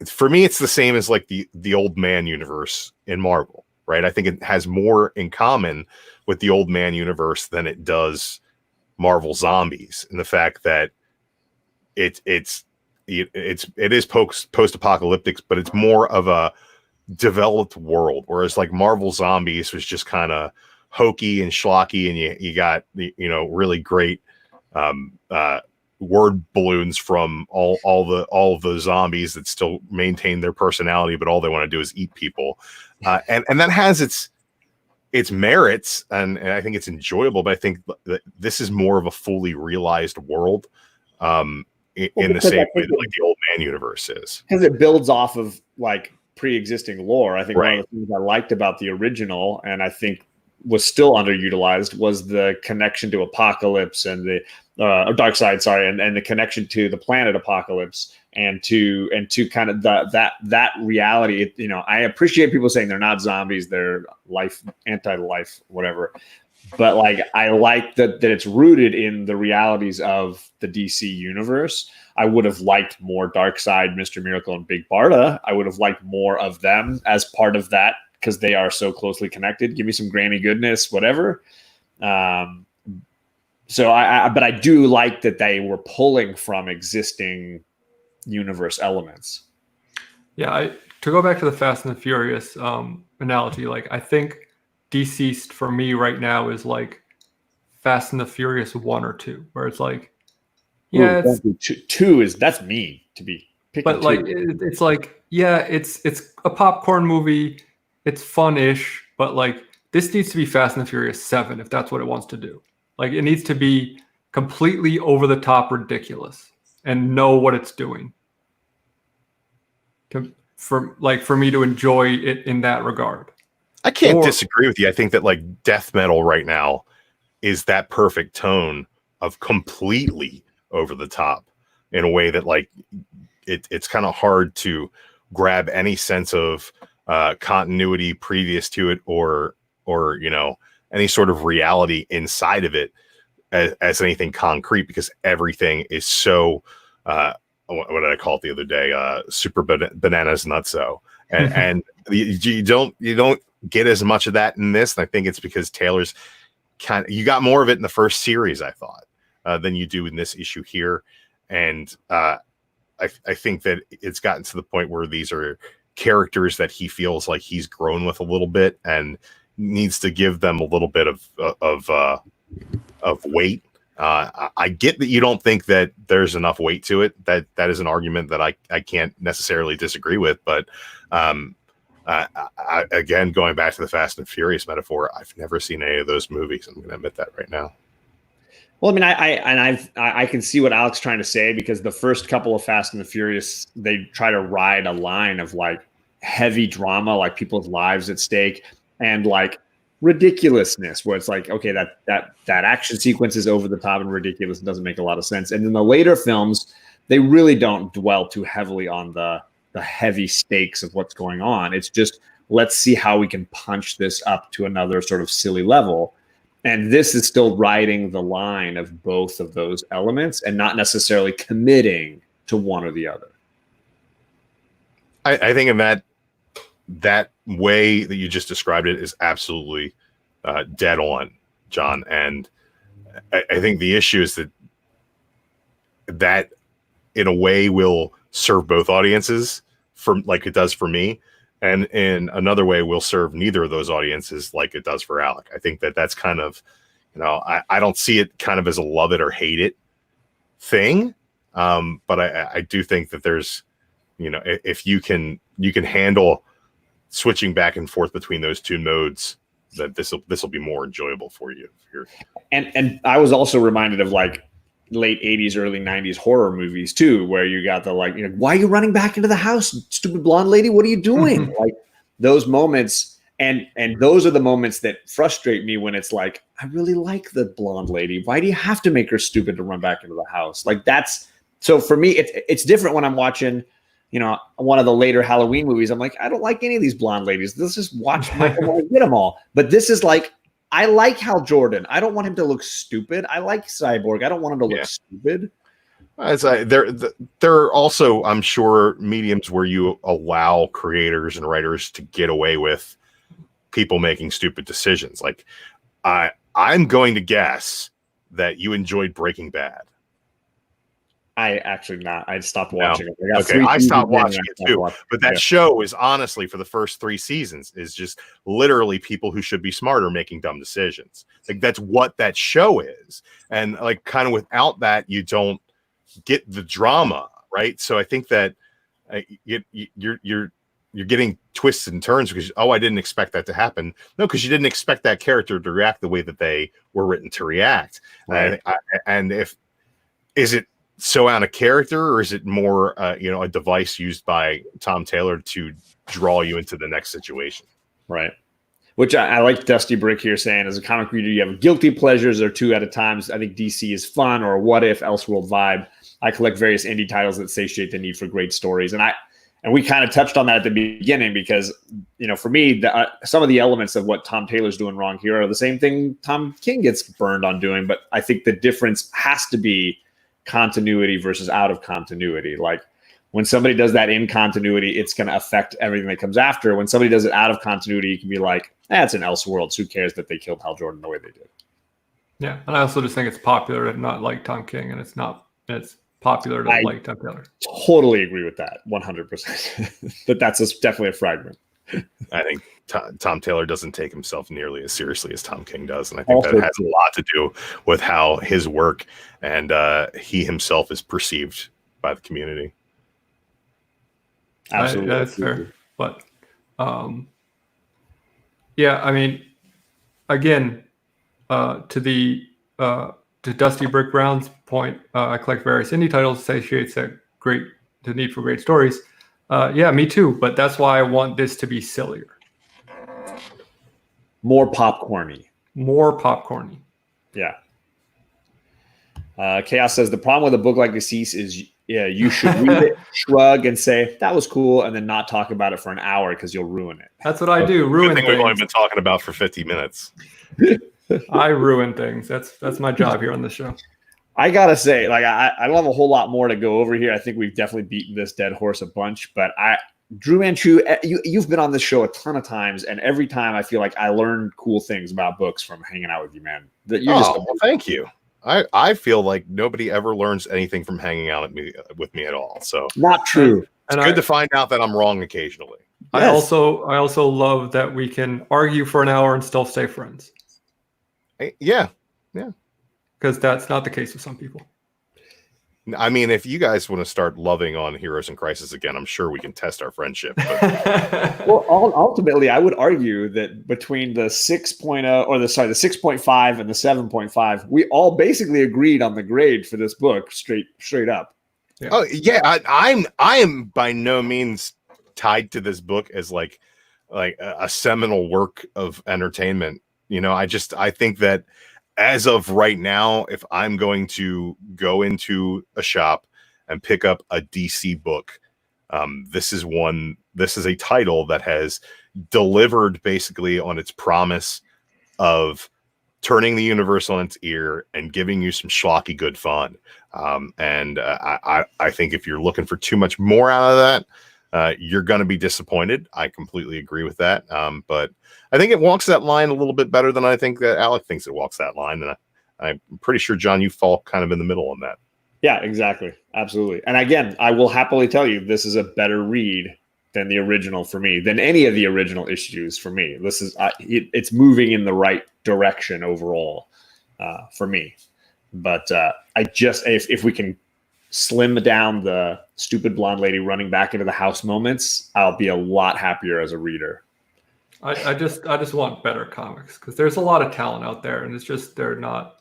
for me, it's the same as like the Old Man universe in Marvel, right? I think it has more in common with the Old Man universe than it does Marvel Zombies, and the fact that it is post-apocalyptic, but it's more of a developed world, whereas like Marvel Zombies was just kind of hokey and schlocky, and you got really great word balloons from all of the zombies that still maintain their personality, but all they want to do is eat people, and that has its merits, and I think it's enjoyable, but I think that this is more of a fully realized world, in the same way that like the Old Man universe is, because it builds off of like pre-existing lore. I think right. One of the things I liked about the original, and I think was still underutilized, was the connection to Apocalypse and the Dark Side, and the connection to the planet Apocalypse, and to kind of that reality. I appreciate people saying they're not zombies, they're anti-life, whatever. But like, I like that it's rooted in the realities of the DC universe. I would have liked more Darkseid, Mr. Miracle, and Big Barda. I would have liked more of them as part of that, because they are so closely connected. Give me some Granny Goodness, whatever. But I do like that they were pulling from existing universe elements. Yeah, to go back to the Fast and the Furious analogy, like I think DCeased for me right now is like Fast and the Furious 1 or 2, where it's like, yeah, two that's mean to be picking, but like it's like, yeah, it's a popcorn movie, it's fun-ish, but like this needs to be Fast and the Furious 7 if that's what it wants to do. Like it needs to be completely over the top ridiculous and know what it's doing. For me to enjoy it in that regard. I can't disagree with you. I think that like death metal right now is that perfect tone of completely over the top in a way that like it's kind of hard to grab any sense of continuity previous to it, or you know, any sort of reality inside of it as anything concrete, because everything is so what did I call it the other day, super bananas nutso, and you don't get as much of that in this, and I think it's because Taylor's you got more of it in the first series, I thought, than you do in this issue here. And I think that it's gotten to the point where these are characters that he feels like he's grown with a little bit and needs to give them a little bit of weight. I get that you don't think that there's enough weight to it. That is an argument that I can't necessarily disagree with, but again, going back to the Fast and Furious metaphor, I've never seen any of those movies. I'm going to admit that right now. Well, I mean, I can see what Alec's trying to say, because the first couple of Fast and the Furious, they try to ride a line of like heavy drama, like people's lives at stake, and like ridiculousness, where it's like, okay, that action sequence is over the top and ridiculous and doesn't make a lot of sense. And in the later films, they really don't dwell too heavily on the heavy stakes of what's going on. It's just, let's see how we can punch this up to another sort of silly level. And this is still riding the line of both of those elements and not necessarily committing to one or the other. I think in that way that you just described it is absolutely dead on, John. And I think the issue is that in a way will serve both audiences, for like it does for me, and in another way will serve neither of those audiences like it does for Alec. I think that's kind of, you know, I don't see it kind of as a love it or hate it thing, but I do think that there's, you know, if you can handle switching back and forth between those two modes, that this will be more enjoyable for you. And I was also reminded of like late 80s, early 90s horror movies too, where you got the like, you know, why are you running back into the house, stupid blonde lady? What are you doing? Like those moments, and those are the moments that frustrate me, when it's like, I really like the blonde lady. Why do you have to make her stupid to run back into the house? Like that's, so for me, it's different when I'm watching, you know, one of the later Halloween movies. I'm like, I don't like any of these blonde ladies. Let's just watch Michael Myers get them all. But this is like, I like Hal Jordan. I don't want him to look stupid. I like Cyborg. I don't want him to look stupid. There are also, I'm sure, mediums where you allow creators and writers to get away with people making stupid decisions. Like, I'm going to guess that you enjoyed Breaking Bad. I actually not. I stopped watching it. I stopped watching it too. But that show is honestly, for the first 3 seasons, is just literally people who should be smarter making dumb decisions. Like that's what that show is. And like kind of without that, you don't get the drama, right? So I think that you're getting twists and turns because, I didn't expect that to happen. No, because you didn't expect that character to react the way that they were written to react. Right. And is it so out of character, or is it more, a device used by Tom Taylor to draw you into the next situation? Right. Which I like Dusty Brick here saying, as a comic reader, you have guilty pleasures or 2 at a time. I think DC is fun, or What If, Elseworld vibe. I collect various indie titles that satiate the need for great stories. And we kind of touched on that at the beginning, because, you know, for me, some of the elements of what Tom Taylor's doing wrong here are the same thing Tom King gets burned on doing. But I think the difference has to be continuity versus out of continuity. Like when somebody does that in continuity, it's going to affect everything that comes after. When somebody does it out of continuity, you can be like, it's an Elseworlds. Who cares that they killed Hal Jordan the way they did? Yeah, and I also just think it's popular to not like Tom King, and it's popular to like Tom Taylor. Totally agree with that, 100%. But that's definitely a fragment. I think Tom Taylor doesn't take himself nearly as seriously as Tom King does, and I think that has a lot to do with how his work and he himself is perceived by the community. Absolutely, that's fair. But yeah, I mean, again, to Dusty Brick Brown's point, I collect various indie titles, satiates the need for great stories. Yeah, me too. But that's why I want this to be sillier. More popcorny. Yeah. Chaos says the problem with a book like DCeased is you should read it, shrug, and say that was cool, and then not talk about it for an hour because you'll ruin it. That's what I do. Ruin things. We've only been talking about for 50 minutes. I ruin things. That's my job here on the show. I gotta say, like, I don't have a whole lot more to go over here. I think we've definitely beaten this dead horse a bunch, but Dru Man Chu, you've been on this show a ton of times, and every time I feel like I learn cool things about books from hanging out with you, man. Well, thank you. I feel like nobody ever learns anything from hanging out with me at all. So not true. It's good to find out that I'm wrong occasionally. Yes. I also love that we can argue for an hour and still stay friends. Yeah. Because that's not the case with some people. I mean, if you guys want to start loving on Heroes in Crisis again, I'm sure we can test our friendship. But... well, ultimately, I would argue that between the 6.0 or the 6.5 and the 7.5, we all basically agreed on the grade for this book straight up. Yeah. Oh yeah, I am by no means tied to this book as like a seminal work of entertainment. You know, I think that as of right now, if I'm going to go into a shop and pick up a DC book, this is a title that has delivered basically on its promise of turning the universe on its ear and giving you some schlocky good fun. I think if you're looking for too much more out of that, you're going to be disappointed. I completely agree with that. But I think it walks that line a little bit better than I think that Alec thinks it walks that line. And I'm pretty sure, John, you fall kind of in the middle on that. Yeah, exactly. Absolutely. And again, I will happily tell you, this is a better read than the original for me, than any of the original issues for me. This is, it's moving in the right direction overall for me. But if we can slim down the stupid blonde lady running back into the house moments, I'll be a lot happier as a reader. I just want better comics because there's a lot of talent out there, and it's just they're not.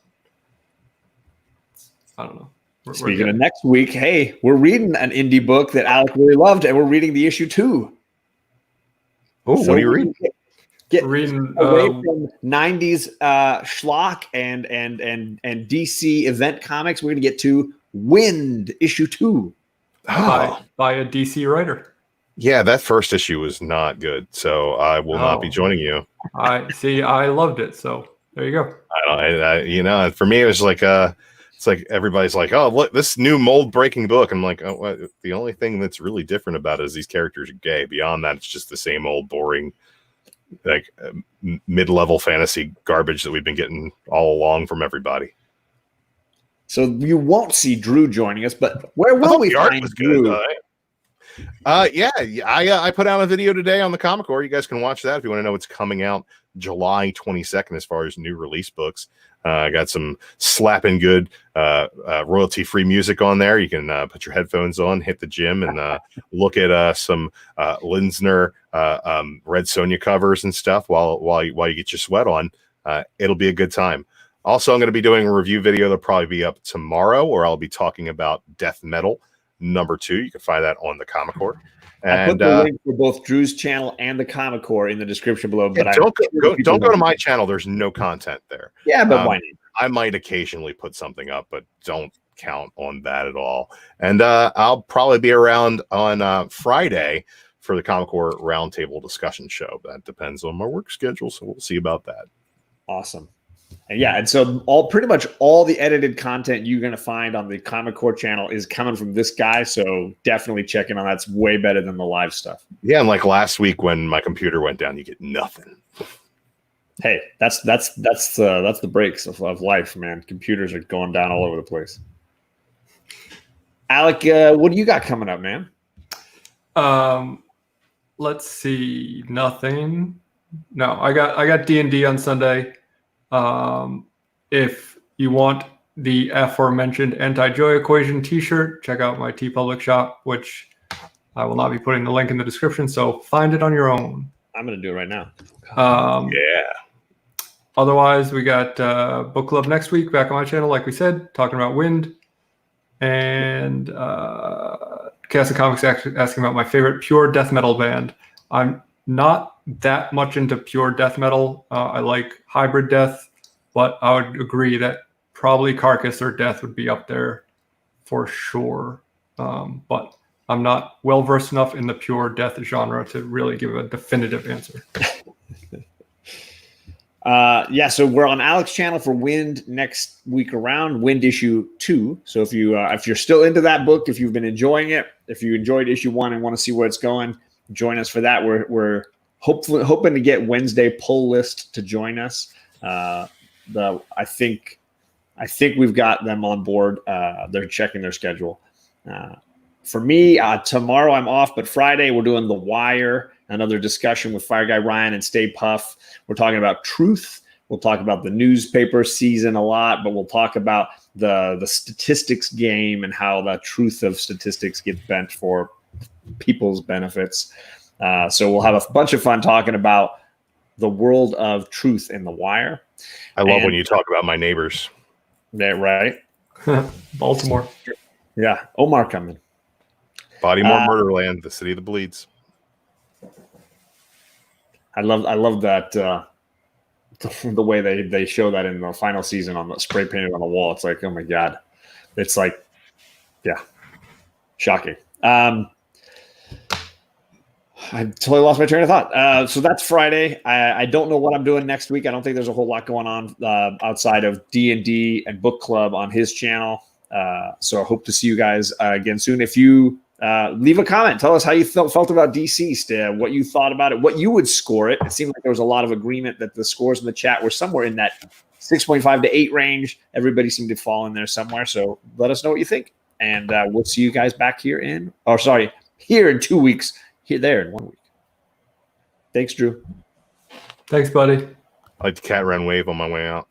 I don't know. Speaking of next week, hey, we're reading an indie book that Alec really loved, and we're reading the issue 2. Oh, what are you reading? Get reading away from 90s schlock and DC event comics. We're going to get to Wind issue 2 by a DC writer. Yeah, that first issue was not good, so I will not be joining you. I loved it, so there you go. For me, it was like it's like everybody's like, oh, look, this new mold breaking book. I'm like, oh, well, the only thing that's really different about it is these characters are gay. Beyond that, it's just the same old boring, like mid-level fantasy garbage that we've been getting all along from everybody. So you won't see Dru joining us, but where will we find Dru? I put out a video today on the ComicCorps. You guys can watch that if you want to know what's coming out July 22nd as far as new release books. I got some slapping good royalty-free music on there. You can put your headphones on, hit the gym, and look at some Linsner Red Sonja covers and stuff while you get your sweat on. It'll be a good time. Also, I'm going to be doing a review video that'll probably be up tomorrow, where I'll be talking about Death Metal #2. You can find that on the ComicCorps. And I put the link for both Dru's channel and the ComicCorps in the description below. But don't go to my channel. There's no content there. Yeah, but why not? I might occasionally put something up, but don't count on that at all. And I'll probably be around on Friday for the ComicCorps Roundtable discussion show. That depends on my work schedule, so we'll see about that. Awesome. And so pretty much all the edited content you're going to find on the ComicCorps channel is coming from this guy. So definitely check in on that. It's way better than the live stuff. Yeah, and like last week when my computer went down, you get nothing. Hey, that's the breaks of life, man. Computers are going down all over the place. Alec, what do you got coming up, man? Let's see. Nothing. No, I got D&D on Sunday. If you want the aforementioned anti-joy equation t-shirt, check out my TeePublic shop, which I will not be putting the link in the description, so find it on your own. I'm going to do it right now. Otherwise, we got book club next week back on my channel, like we said, talking about Wind. And Chaos and Comics asking about my favorite pure death metal band. I'm not that much into pure death metal. I like hybrid death, but I would agree that probably Carcass or Death would be up there for sure. But I'm not well versed enough in the pure Death genre to really give a definitive answer. Yeah, so we're on Alec's channel for Wind next week around, Wind issue 2. So if you're still into that book, if you've been enjoying it, if you enjoyed issue 1 and want to see where it's going, join us for that. We're hoping to get Wednesday pull list to join us. I think we've got them on board. They're checking their schedule. For me, tomorrow I'm off, but Friday we're doing The Wire, another discussion with Fire Guy Ryan and Stay Puff. We're talking about truth. We'll talk about the newspaper season a lot, but we'll talk about the statistics game and how the truth of statistics gets bent for people's benefits. So we'll have a bunch of fun talking about the world of truth in The Wire. I love when you talk about my neighbors. Yeah, right. Baltimore. Yeah, Omar coming. Bodymore Murderland, the city that bleeds. I love that the way they show that in the final season on the spray painted on the wall. It's like, oh my god, it's like, yeah, shocking. I totally lost my train of thought. So that's Friday. I don't know what I'm doing next week. I don't think there's a whole lot going on outside of D&D and book club on his channel. So I hope to see you guys again soon. If you leave a comment, tell us how you felt about DCeased, what you thought about it, what you would score it. It seemed like there was a lot of agreement that the scores in the chat were somewhere in that 6.5 to 8 range. Everybody seemed to fall in there somewhere. So let us know what you think. And we'll see you guys back here in 2 weeks. There in 1 week. Thanks, Drew. Thanks, buddy. I like the cat run wave on my way out.